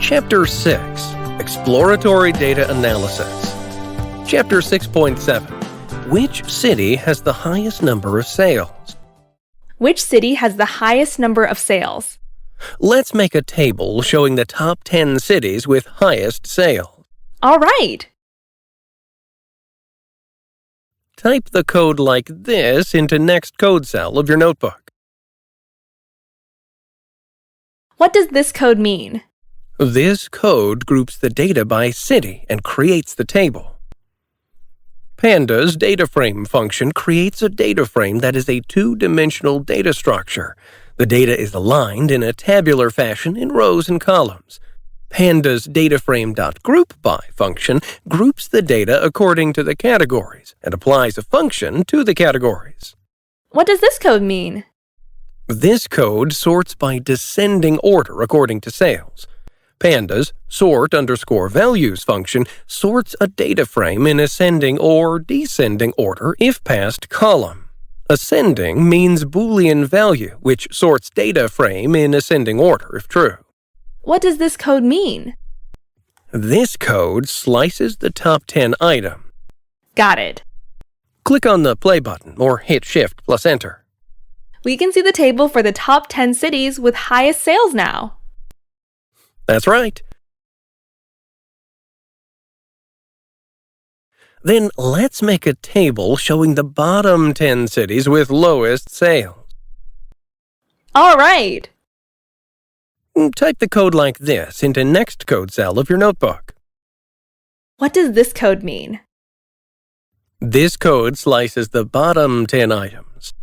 Chapter 6, Exploratory Data Analysis. Chapter 6.7, Which city has the highest number of sales? Which city has the highest number of sales? Let's make a table showing the top 10 cities with highest sales. All right. Type the code like this into next code cell of your notebook. What does this code mean? This code groups the data by city and creates the table. Panda's DataFrame function creates a data frame that is a two-dimensional data structure. The data is aligned in a tabular fashion in rows and columns. Panda's DataFrame.groupBy function groups the data according to the categories and applies a function to the categories. What does this code mean? This code sorts by descending order according to sales. Panda's sort_values function sorts a data frame in ascending or descending order if past column. Ascending means Boolean value, which sorts data frame in ascending order if true. What does this code mean? This code slices the top 10 items. Got it. Click on the play button or hit Shift plus Enter. We can see the table for the top 10 cities with highest sales now. That's right. Then let's make a table showing the bottom 10 cities with lowest sales. All right. Type the code like this into next code cell of your notebook. What does this code mean? This code slices the bottom 10 items.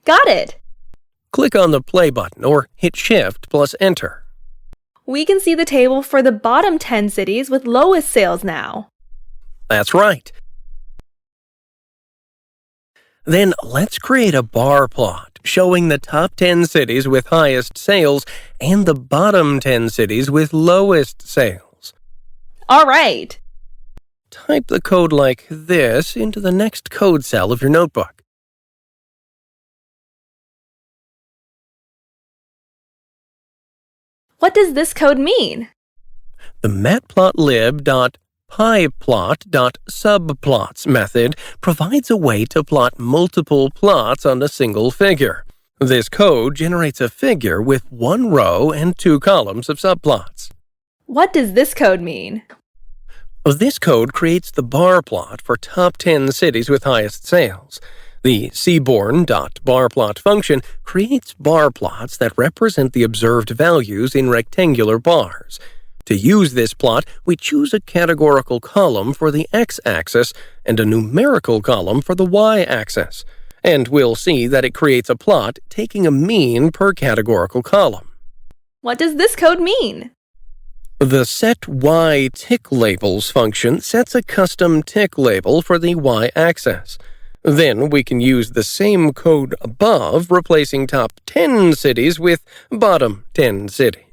Got it. Click on the play button or hit Shift plus Enter. We can see the table for the bottom 10 cities with lowest sales now. That's right. Then let's create a bar plot showing the top 10 cities with highest sales and the bottom 10 cities with lowest sales. All right. Type the code like this into the next code cell of your notebook. What does this code mean? The matplotlib.pyplot.subplots method provides a way to plot multiple plots on a single figure. This code generates a figure with one row and two columns of subplots. What does this code mean? This code creates the bar plot for top 10 cities with highest sales. The cborn.barplot function creates bar plots that represent the observed values in rectangular bars. To use this plot, we choose a categorical column for the x-axis and a numerical column for the y-axis. And we'll see that it creates a plot taking a mean per categorical column. What does this code mean? The setYTickLabels function sets a custom tick label for the y-axis. Then we can use the same code above, replacing top 10 cities with bottom 10 cities.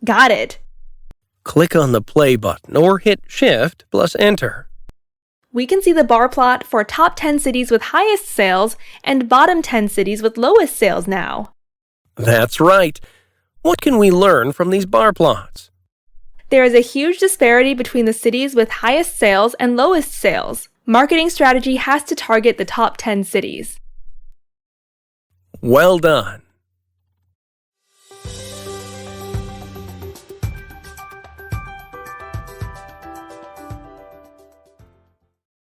Got it. Click on the play button or hit Shift plus Enter. We can see the bar plot for top 10 cities with highest sales and bottom 10 cities with lowest sales now. That's right. What can we learn from these bar plots? There is a huge disparity between the cities with highest sales and lowest sales. Marketing strategy has to target the top 10 cities. Well done.